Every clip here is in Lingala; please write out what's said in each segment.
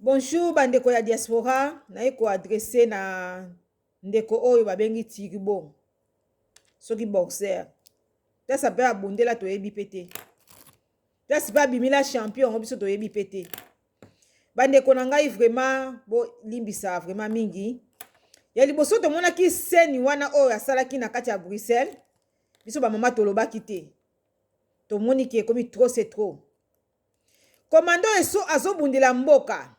Bonjour bandeko ya diaspora, naye ko adresse na ndeko oyo babengi Tigbo. Soki boxer. Tasa pe abundela to yebi pete. Tasa pe abimila champion biso to yebi pete. Bandeko na ngai vraiment bo limbisa vraiment mingi. Ya liboso to mona ki seni wana oyo asalaki na kati ya Bruxelles. Biso ba mama tolobaki te. To moni ki ekomi trop c'est trop. Commando eso azobundela mboka.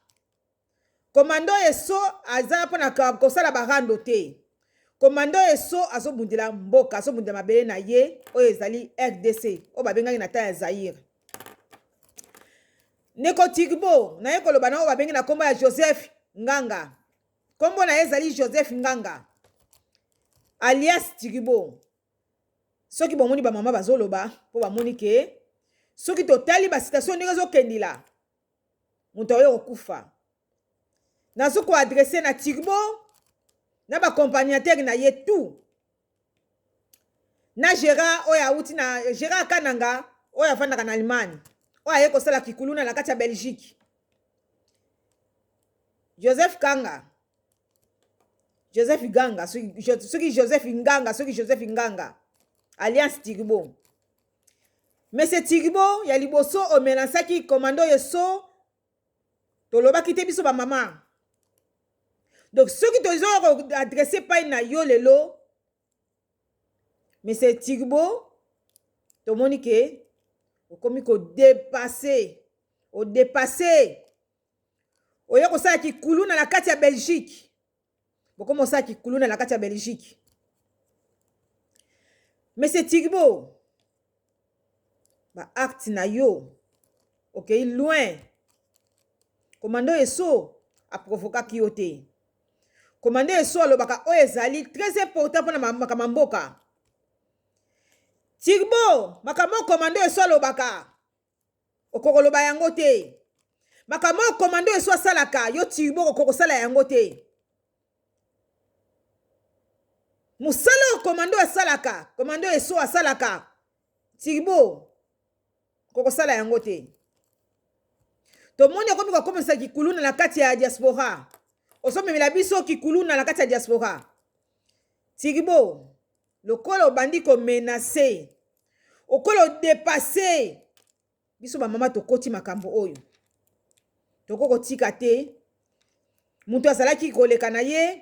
Commando eso aza pona kosala barando te. Commando eso azobundela mboka, azobundela mabele na ye oyo ezali RDC, oyo babengaki na ta ya Zaire. Neko Tigbo, na ye koloba na oyo babengi na kombo ya Joseph Nganga. Kombo na ye ezali Joseph Nganga, alias Tigbo. Soki bomoni ba mama bazoloba, po bamoni ke soki totali ba citation ndenge ezokendila, moto oyo kokufa. Nazo ko adresse na Tigbo na ba accompagnateur na ye tout. Na Gérard oya uti na Gérard Kananga oya fandaka na Allemagne. Oya ye kosala kikuluna na kati ya Belgique. Joseph Kanga. Joseph Nganga, soki Joseph Nganga, soki Joseph Nganga. Alliance Tigbo. Mais c'est Tigbo ya liboso o menansaki commando yeso tolobaki te biso ba mama. Donc, ceux qui t'ont adressé pas na yo lelo, mais c'est Tigbo, to monike, au komi ko dépasser, au dépasser. O yoko sa ki koulou na la kati ya Belgique. Boko mo sa ki koulou na la kati ya Belgique. Mais c'est Tigbo. Ba acte na yo. Ok, loin. Commando eso a provoqué ki yo te. Commandé eso alobaka oyo ezali très important pona makambo mboka. Tigbo, makambo commando eso alobaka. Okokoloba yango te. Makambo commando eso asalaka, yo Tigbo okokosala yango te. Musala commando asalaka, commando eso asalaka. Tigbo okokosala yango te. To moni akomi ko komisa kikuluna na kati ya diaspora. Osomemela biso kikuluna na kati ya diaspora. Tigbo, lokolo bandi ko menacer. Okolo dépasser. Biso ba mama to koti makambo oyo. Toko tika te. Muntu azalaki koleka na ye.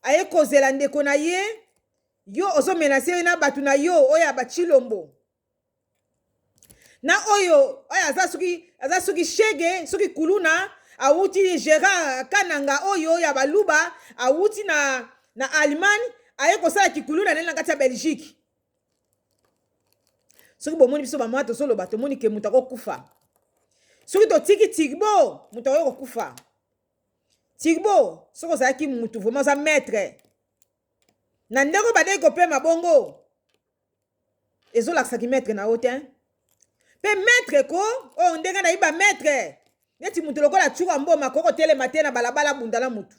Aye kozela ndeko na ye. Yo oso menacer na batu na yo oya ba Chilombo. Na oyo aza suki shege, suki kuluna. Awuti Gérard Kananga oyo ya baluba awuti na Allemagne aye kosala kikuluna na kati ya Belgique. Soki bomoni biso ba mama to solo bato moni ke muta ko kufa. Soki to tiki Tigbo muta ko kufa. Tigbo soko zaki mutu vraiment za maître. Na ndeko bade ko pe mabongo. Ezo la saki maître na hotel. Pe maître ko o ndenga na iba maître. Neti mutu lokola chuka mboma koko tele matena balabala bundala mutu.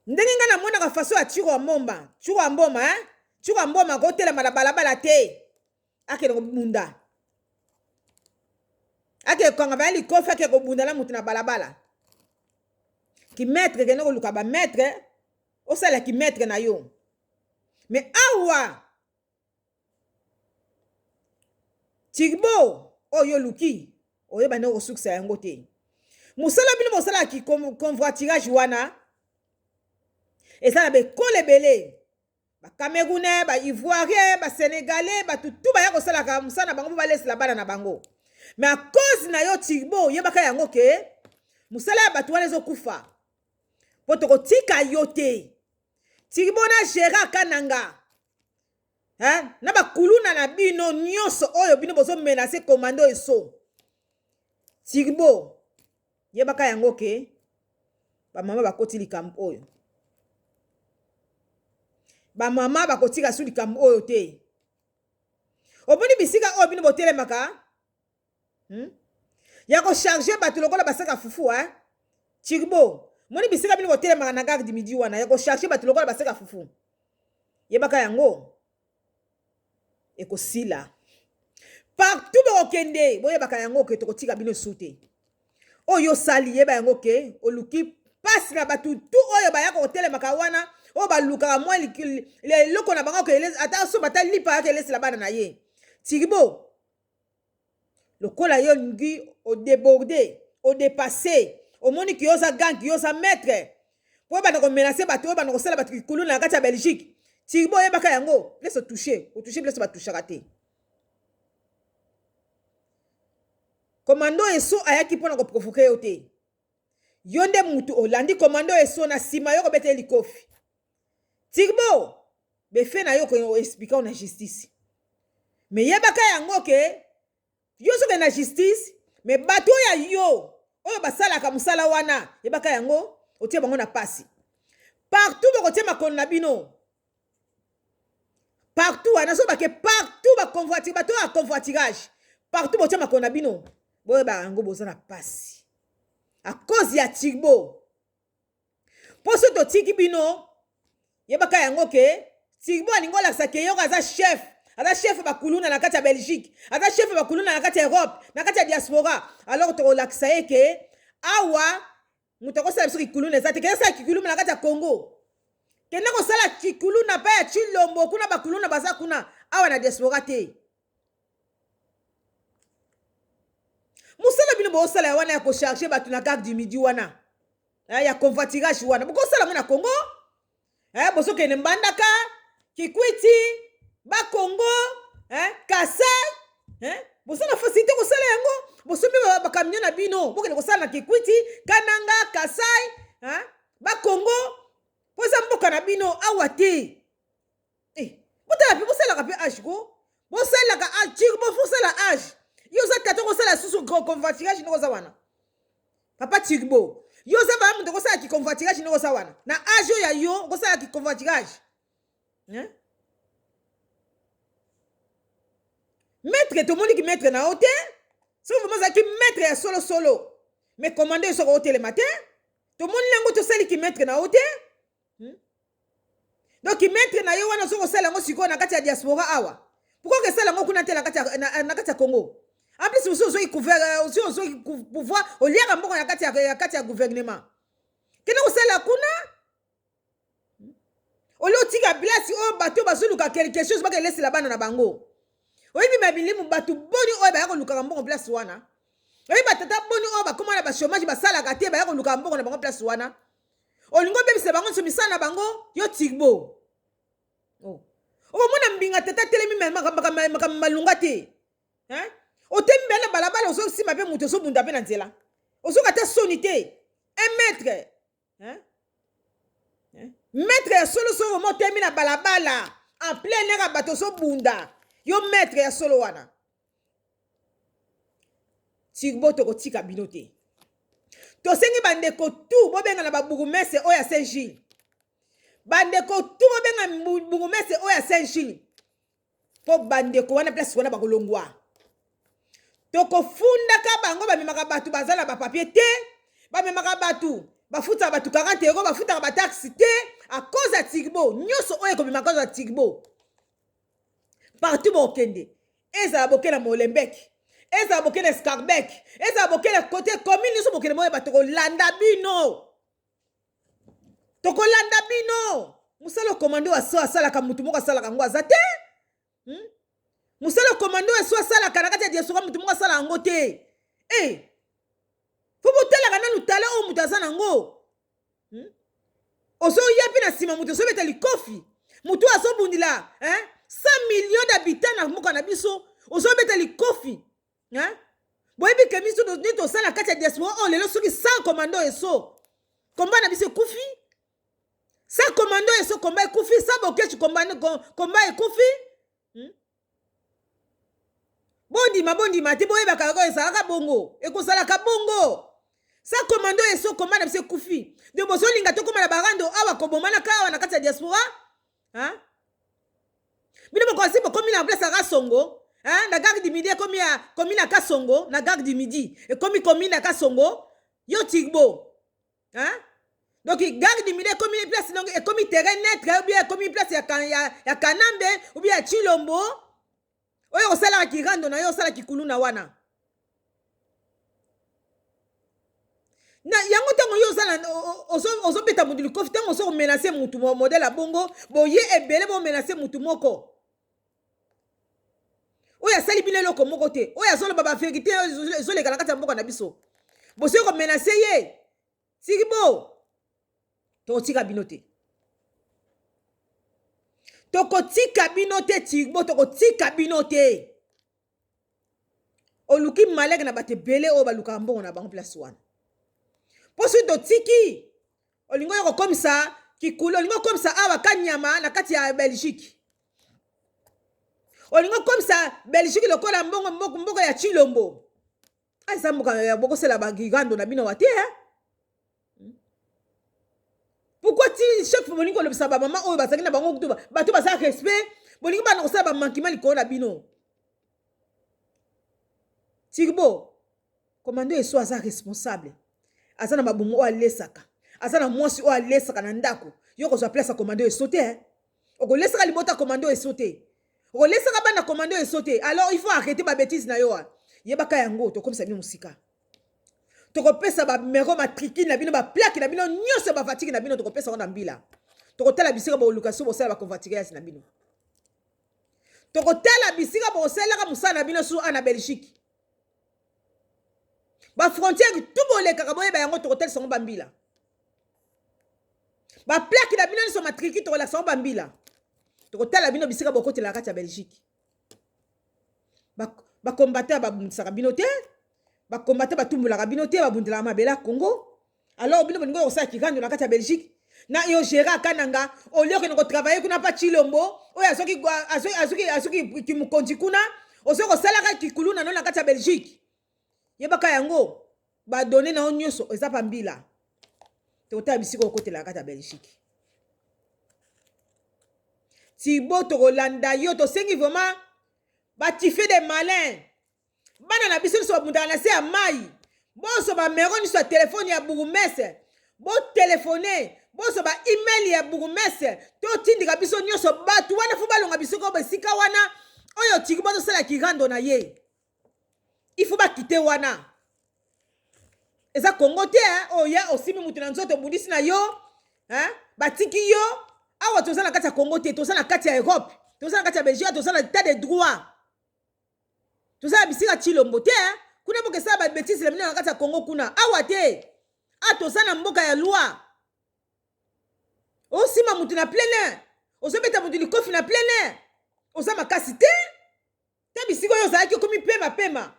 Ndenge nga na mwana ka faso ya chuka mboma. Chuka mboma, Chuka mboma ko tele balabala te. Ake no bunda. Ake konga bali kofa ke ko bundala mutu na balabala. Ki maître ke no luka ba maître, o sala ki maître na yo. Mais awa Tigbo oyo luki oyo bana o suksa yango te. Musala bino mosala ki convoiturage wana. Ezala be kolebele. Ba Camerounais, ba Ivoiriens, ba Sénégalais, ba tutu ba ya kosala ka musana bango ba laisse la bana na bango. Mais à cause na yo Tigbo yebaka yango ke musala ya batu wana ezokufa. Poto ko tika yo te. Tigbo na Gérard Kananga. Na ba kuluna na bino nyonso oyo bino bozo menacer commando eso. Tigbo yebaka yango ke ba mama bakoti likambo oyo. Ba mama bakotika su likambo oyo te. Oboni bisika oyo bino botele maka. Ya ko charger batu lokola basaka fufu Tigbo moni bisika bino botele maka na gare du midi wana ya ko charger batu lokola basaka fufu. Yebaka yango eko sila. Partout ba okende boye baka yango ke tokotika bino sute. oyo sali yeba yango ke oluki pasi na batu tu oyo bayaka kotelemaka wana oyo balukaka mwa eloko na bango ata so bata lipa yaka elesela bana na ye Tigbo lokola yo ngi odébordé odépassé omoni ki yoza gang ki yoza maître po bana ko menacer bato oyo bana kosala bato kikulu na kati ya Belgique Tigbo yebaka yango laisse toucher laisse ba toucher te Commando Eso ayaki pona ko provoquer yo te Yonde mutu olandi Commando Eso na sima yo ko bete likofi Tigbo be fe na yo ko expliquer na justice mais yebaka yango ke yo soke na justice mais bato ya yo oyo basalaka musala wana yebaka yango otie bango na pasi partout bokotie makolo na bino partout wana so bake partout ba convoiture bato ya convoiturage partout botie makolo na bino boye ba yango boza na pasi à cause ya Tigbo poso to tiki bino yebaka yango ke Tigbo alingo laksa ke yo kaza chef bakuluna na kati ya Belgique aza chef bakuluna na kati ya Europe na kati ya diaspora alors to laksa ke awa mutako sala biso kikuluna ezate ke sala kikuluna na kati ya Congo kena ko sala kikuluna pa ya Chilombo kuna bakuluna baza kuna awa na diaspora te musala bino bo sala wana ya ko charger batu na carte du midi wana ya convoiturage wana boko sala na Congo boso ke mbandaka Kikwiti ba Congo Kasai boso na facilité ko sala yango boso be ba camion na bino boko ko sala na Kikwiti Kananga Kasai ba Congo poza mboka na bino awate botala pe bosala ka pe age ko bosala ka age bo fosala age yo za tato ko sala susu convoiturage no za wana papa Tigbo yo za ba mu ko sala ki convoiturage no za wana na age ya yo ko sala ki convoiturage maître to moni ki maître na hote so vous maza ki maître ya solo mais commander so ko hotel le matin to moni lango to sali ki maître na hote donc ki maître na yo wana so ko sala ngo siko na kati ya diaspora awa pourquoi que sala ngo kuna te na kati ya Congo en plus aussi aux couvert aussi pouvoir au lieu à mbongo ya kati ya gouvernement kena ko sala kuna olo tika place o bato bazuluka quelque chose ba ke laisse la bana na bango oyibi mabilimu batu boni oyo bayako luka mbongo place wana oyibi batata boni oyo bakoma na ba chômage basala ka te bayako luka mbongo na bango place wana olingo bebisa bango so misana bango yo Tigbo mona mbinga tata telemi malunga te otembi bela balabala ozo sima pe muto so bunda pe na nzela ozo kata soni te un maître maître ya solo so mo temi na balabala en plein air bato so bunda yo maître ya solo wana Tigbo to kotika bino te to sengi bandeko tu bobenga na baburumese oya Saint-Gilles bandeko tu bobenga burumese oya Saint-Gilles po bandeko wana place wana bakolongwa toko funda ka bango bamemaka batu bazala ba papier te bamemaka batu bafuta batu 40 euros bafuta ba taxi te à cause ya Tigbo nyoso oyo ko bimaka za Tigbo partout bokende ezala bokena Molenbeek ezala bokena Scarbeck ezala bokena côté commune nyoso bokena moyo batoko landa bino toko landa bino musalo commando wa so asala ka mutu moko asala ka ngo azate musalo commando eso asala kana kati ya diaspora mutu moko asala ngo te faut botela kana lutala o mutu asana ngo oso yapi na sima mutu so beta likofi mutu aso bundila 100 millions d'habitants na moko na biso oso beta likofi boyebi ke miso ni to sala kati ya diaspora o lelo soki 100 commando eso komba na biso kufi 100 commando eso komba kufi 100 bokechi komba ekufi bondima te boyebaka kako ezalaka bongo ekosalaka bongo sa commando eso komba na biso kufi de bozolinga tokoma na barando awa kobomanaka awa na kati ya diaspora bino bokosi bokomi na place aka songo na gare du midi komi na kasongo na gare du midi komi na kasongo yo Tigbo donc gare du midi komi place donc komi terrain net ou bien komi place ya Kanambe ou bien ya Chilombo oyo osala ki rando na yo osala ki kuluna wana na yango tango yo osala ozo beta mutu likofi tango oso menacer mutu modèle abongo boye ebele bo menacer mutu moko oyo asali bino eloko moko te oyo azoloba ba vérité ezoleka na kati ya mboka na biso bosoki komenacer ye siki bo tokotika bino te tokotika bino te tigbo tokotika bino te oluki maleke na bato ebele oyo balukaka mbongo na bango place wana mpo soki totiki olingo yo kokomisa kikulu olingo kokomisa awa kanyama na kati ya belgique olingo kokomisa belgique lokola mbongo mboka ya chilombo eza mboka ya bokosela bagigando na bino wa te pourquoi ti chaque fois bolingo kolobisa bamama oyo bazalaki na bango kutu bato bazala respect bolingo bana kosala bamankima likolo na bino tigbo komando eso aza responsable aza na babungu oyo alesaka aza na mwasi oyo alesaka na ndako yo kozwa place ya komando eso te okolesaka libota komando eso te okolesaka bana komando eso te alors il faut arrêter babétise na yo yebaka yango tokomisa bino mosika tokopesa bamero matriki na bino baplaki na bino nyonso bavatiki na bino tokopesa ngo na mbila tokotala bisika boluka so bosala baconvertigasi na bino tokotala bisika bosalaka mosala na bino so ana belgique bafrontière tout bolekaka boyeba yango tokotelisa ngo bambila baplaki na bino nyonso matriki tokolakisa ngo bambila tokotala bino bisika bokotelaka kati ya belgique bakombater babundisaka bino te bakombater batumbulaka bino te babundelaka mabele ya congo alors bino bolingo kosala kikando na kati ya belgique na yo gera kananga olioke na kotravaille kuna pa chilombo oyo azoki kimukonzi kuna ozoki kosalaka kikulu na no na kati ya belgique yebaka yango badone na yo nyonso eza pa mbila tokotala bisika okotelaka kati ya belgique tibo tokolanda yo tosengi vraiment batife de malin bana na biso nyonso babundaka na se ya mai boso bamero nyonso ya telefone ya bourgmestre botelefone boso baemail ya bourgmestre totindika biso nyonso bato wana fo balonga bisoko besika wana oyo tiki bozosala kirando na ye ifo bakite wana eza kongo te oya osimi mutu na nzoto obundisi na yo batiki yo awa toza na kati ya kongo te toza na kati ya europe toza na kati ya belgique toza na état de droit toza na bisika chilombo te kuna boke sala babétise na bino na kati ya kongo kuna awa te toza na mboka ya loi osima mutu na plein air ozobeta mutu likofi na plein air oza makasi te bisika oyo ozalaki okomi pema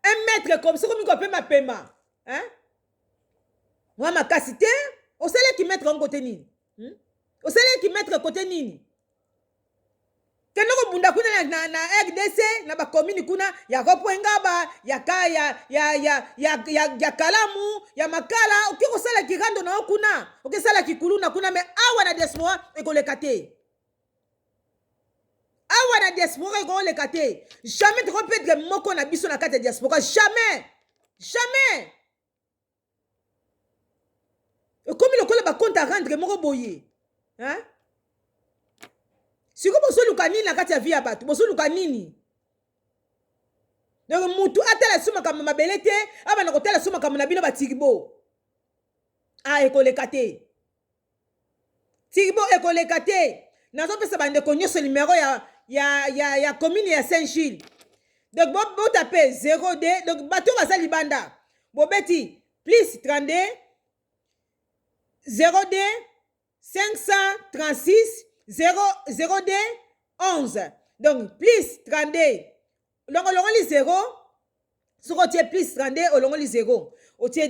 un mètre comme ça okomi kopema wa makasi te osalaki maître yango kote nini osalaki maître kote nini kende kobunda kuna na RDC na bakomini kuna ya Ropwengaba ya Kalamu ya Makala oki kosala kirando na yo kuna okesala kikuluna kuna me awa na diaspora ekoleka te awa na diaspora ekoleka te jamais tokopedre moko na biso na kati ya diaspora jamais ekomi lokola bakonte a rendre moko boye siko bosoluka nini na kati ya vie ya bato bosoluka nini donc mutu atala so makambo mabele te abana kotala so makambo na bino batigbo ekoleka te tigbo ekoleka te nazopesa bandeko nyonso numero ya commune ya Saint-Gilles donc botape 02 donc bato baza libanda bobeti plus 32 02 536 02 11 donc plus 32 olongoli 0 soki otie plus 32 olongoli 0 otie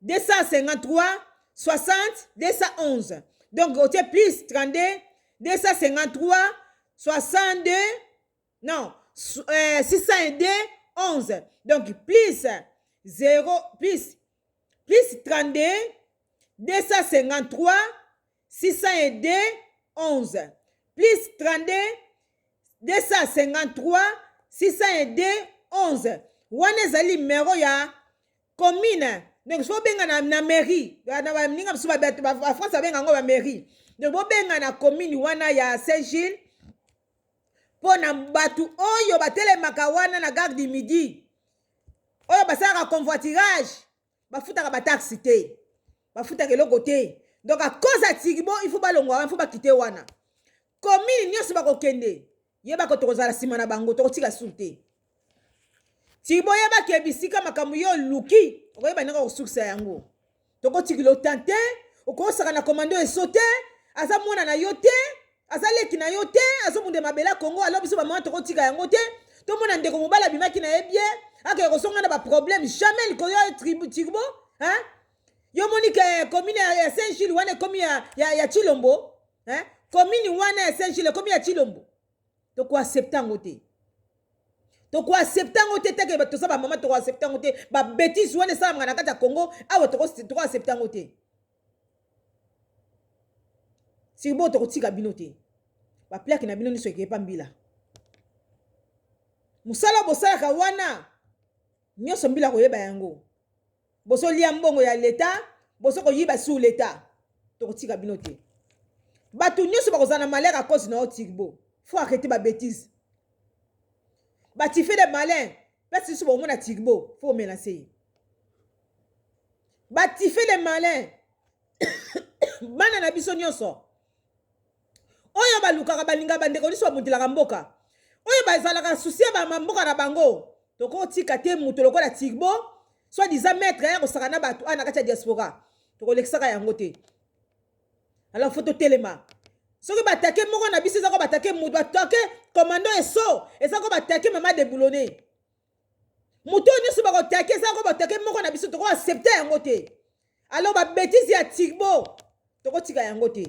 253 60 211 donc otie plus 32 253 62 non 602 11 donc plus 0 plus 32 253 602 11 plus 32 253 602 11 wana ezali numero ya commune donc so benga na mairie na baninga biso ba France abenga ngo ba mairie donc bobenga na commune wana ya Saint-Gilles pona batu oyo batelemaka wana na gare du midi oyo basalaka convoiturage bafutaka bataxi te bafutaka eloko te donc à cause ya Tigbo il faut balongwa wana il faut bakite wana commune nyonso bakokende yebaka tokozala nsima na bango tokotika sur te Tigbo yebaka ebisika makambo yo luki okoyeba ndenge kosukisa yango tokotikila otan te okosaka na komando eso te aza mwana na yo te aza leki na yo te azobunde mabela Congo alo biso bamwana tokotika yango te tomona ndeko mobala bimaki na ye bien akeke kosonga na baproblème jamais likolo ya Tigbo yo moni ke commune ya Saint-Gilles wana ekomi ya Chilombo commune wana ya Saint-Gilles ekomi ya Chilombo tokoaccepte yango te tokoaccepte yango te teke toza bamama tokoaccepte yango te babétise wana esalamaka na kati ya Congo awa tokoaccepte yango te Tigbo tokotika bino te baplake na bino nyonso ekepa mbila musala bosalaka wana nyonso mbila koyeba yango boso lia mbongo ya leta boso koyiba sur leta tokotika bino te bato nyonso bakozala na malheur à cause na yo Tigbo faut arrêter ba bêtise batife de malin pesi so bomona Tigbo faut menacer batife de malin bana na biso nyonso oyo balukaka balinga bandeko nyonso babundilaka mboka oyo bazalaka susi ya bamboka na bango tokotika te mutu lokola Tigbo soit disant maître ya kosaka na bato ana kati ya diaspora tokolekisaka yango te alors faut totelema soki batake moko na biso ezako batake mutu batake commando eso ezako batake mama de boulonné mutu nyonso bakotake ezako batake moko na biso tokoaccepte yango te alors babétise ya Tigbo tokotika yango te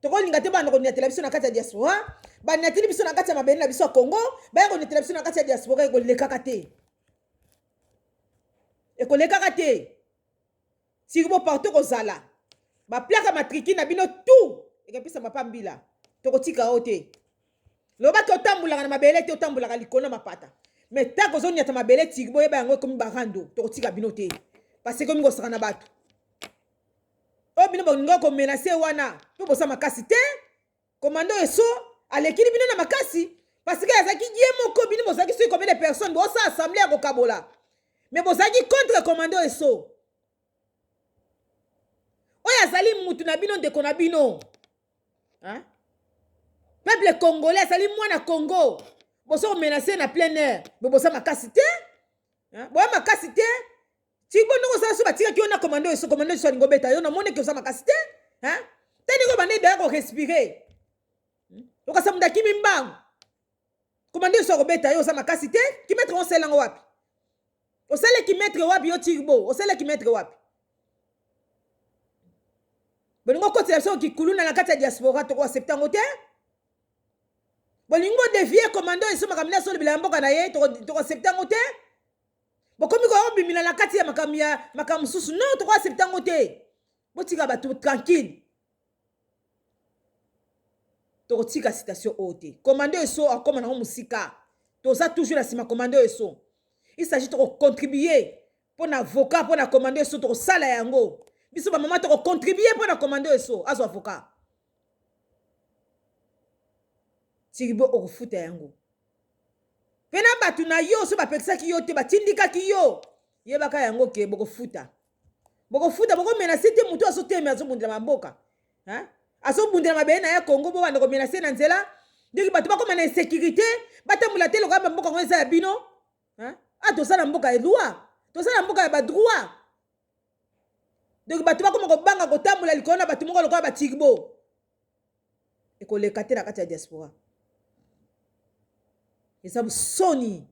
tokolinga te bana koniatela biso na kati ya diaspora baniateli biso na kati ya mabele na biso ya Congo baya koniatela biso na kati ya diaspora ekolekaka te ekolekaka te Tigbo partout kozala baplaka matriki na bino tout ekapisa mapambila tokotika o te lobaki otambulaka na mabele te otambulaka likolo mapata mais ta kozoniata mabele Tigbo yeba yango ekomi barando tokotika bino te parce que ekomi kosaka na bato oyo bino bolingo komenase wana mpe bosa makasi te komando eso alekili bino na makasi parce que azalaki ye moko bino bozalaki soki combien de personnes bosa assemblée ya kokabola mais bozalaki contre komando eso oyo azali mutu na bino ndeko na bino peuple congolais azali mwana Congo boso komenase na plein air mais bosa makasi te boya makasi te Tigbo ndoko sala so batikaki yo na komando eso alingo beta yo namoni ke oza makasi te tandiko bande daya korespire okasa mundu akimi mbangu komando eso akobeta yo oza makasi te kimetre oselango wapi osale kimetre wapi yo Tigbo osale kimetre wapi bolingo kotela biso kikuluna na kati ya diaspora tokoaccepte yango te bolingo devie komando eso makambo nyonso olobela ya mboka na ye tokoaccepte yango te bokomi koyobimila na kati ya makambo mosusu non tokoaccepte yango te botika bato tranquille tokotika citation oyo te komando eso akoma nango mosika toza toujours na nsima komando eso il s'agit tokocontribue mpo na avocat mpo na komando eso tokosala yango biso bamama tokocontribue mpo na komando eso azwa avocat Tigbo okofuta yango mpe na bato na yo so bapekisaki yo te batindikaki yo yebaka yango ke bokofuta bokomenase te mutu azoteme azobundela mboka azobundela mabele na ya Congo bo banda komenase na nzela ndenge bato bakoma na insécurité batambola te lokola bamboka ngo eza ya bino toza na mboka ya loi toza na mboka ya badroit donc bato bakoma kobanga kotambola likolo na bato moko lokola batigbo ekoleka te na kati ya diaspora eza busoni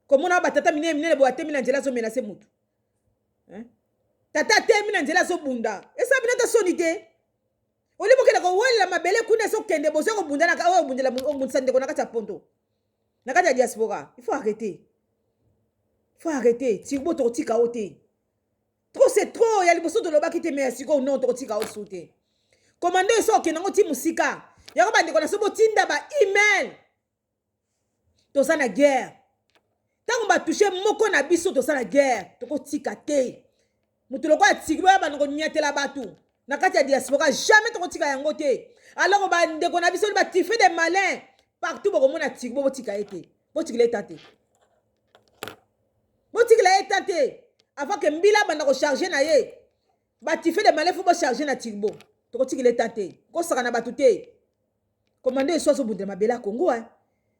komona batata minene bo atemi na nzela azomenase mutu tata atemi na nzela azobunda eza bino ta soni te olibokela kowelela mabele kuna ezokende bozo kobunda na oyo obundela obundisa ndeko na kati ya ponto na kati ya diaspora il faut arrêter Tigbo tokotika o te trop c'est trop ya liboso tolobaki te mais siko non tokotika o su te komando eso okende ngo ti musika yango bandeko na so botinda ba email toza na guerre ntango batouche moko na biso toza na guerre tokotika te mutu lokola Tigbo ya bandeko nyatela bato na kati ya diaspora jamais tokotika yango te alors bandeko na biso batife de malin partout bokomona Tigbo botika ete botikila eta te botikila tante avant que mbila banda ko charger na ye bati fait de malais faut charger na tirbo to ko tikile tante ko saka na batute commando eso so bundema bela Congo hein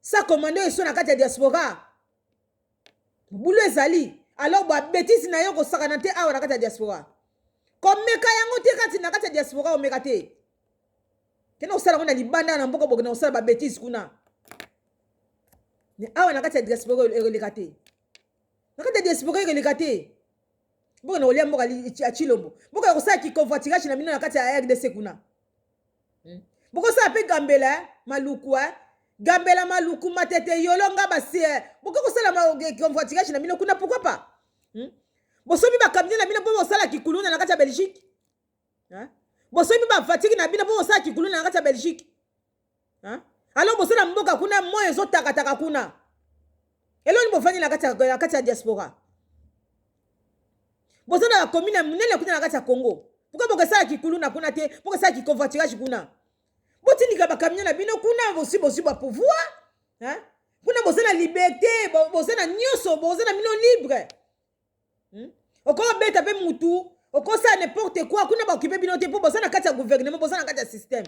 ça commando eso na kati ya diaspora bulu ezali alors ba bêtise na yo ko saka na te awa na kati ya diaspora comme meka yango te kati na kati ya diaspora o meka te kena osala ngona libanda na mboka bokena osala ba bêtise kuna ni awa na kati ya diaspora eleka te na kati ya diaspora eleka te boka na olia mboka ya Chilombo boka ko sala ki convoiturage na bino na kati ya RDC kuna boka sala pe gambela maluku gambela maluku matete yolonga basi boka ko sala convoiturage na bino kuna pourquoi pas bosomi ba kamine na bino bo sala ki kuluna na kati ya Belgique bosomi ba fatiki na bino bo sala ki kuluna na kati ya Belgique alors bosala mboka kuna moyo zo takataka kuna eloni bofani na kati ya diaspora bosala la commune munene kuna na kati ya Congo pourquoi bokesala kikulu na kuna te bokesala ki convoiturage kuna botindika bakamia na bino kuna bosi ba pouvoir kuna bosala liberté bosala nyonso bosala mino libre oko beta pe mutu oko sa n'importe quoi kuna ba occuper bino te po bosala kati ya gouvernement bosala kati ya système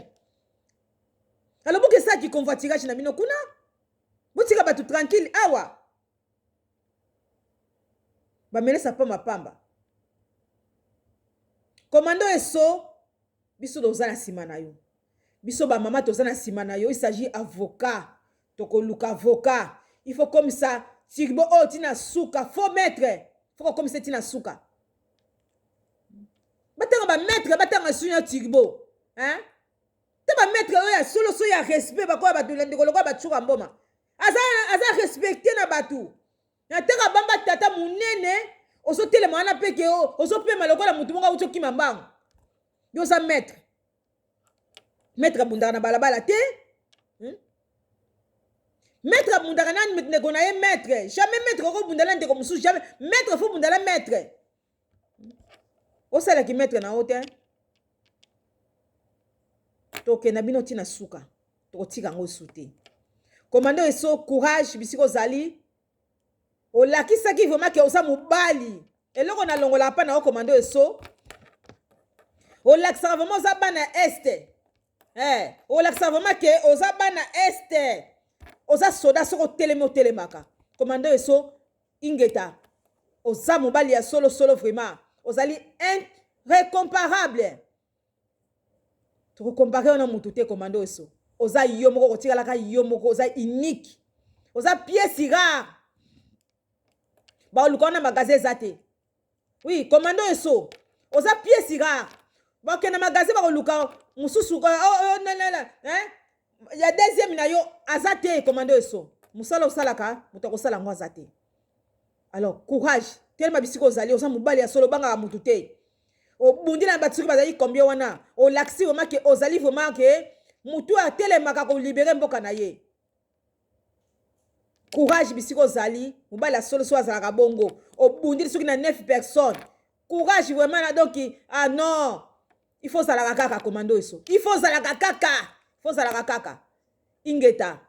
alors bokesala ki convoiturage na bino kuna botika batu tranquille awa bamelesa pa mapamba commando eso biso dozana sima na yo biso ba mama tozana sima na yo il s'agit avocat tokoluka avocat il faut comme ça tirbo o tina suka faut maître faut comme ça tina suka batanga ba maître batanga sunya tirbo te ba maître o ya solo so ya respect ba ko ba tulende ko ba tsuka mboma aza respecter na batu na teka bamba tata munene oso telema na peke o oso pema lokola mutu monga ucho kimambango yo za maître bundaka na balabala te maître bundaka na ndeko na ye maître jamais maître ko bundala ndeko mususu jamais maître faut bundala maître osala ki maître na hote toke na bino tina suka to tika ngo sute commando eso courage bisiko zali olakisaki vraiment ke osa mobali eloko na longola pa na o commando eso olakisaka vraiment oza bana este olakisaka vraiment ke oza bana este oza soda soko telemaka commando eso ingeta oza mobali ya solo vraiment ozali incomparable tokokompare wana mutu te commando eso oza yo moko kotikalaka yo moko oza unique oza pièce rare baoluka na magasin eza te oui commando eso oza pièce rare bakende na magasin bakoluka mususu ya deuxième na yo aza te commando eso musala osalaka moto akosala ngo aza te alors courage telema bisika ozali oza mobali ya solo bangaka mutu te obundi na batiki bazali combien wana olakisi vraiment ke ozali vraiment ke mutu atelemaka kolibere mboka na ye courage bisiko zali mobali ya solo so azalaka bongo obundi soki na 9 personnes courage vraiment na donc non il faut zalaka kaka commando eso il faut zalaka kaka ingeta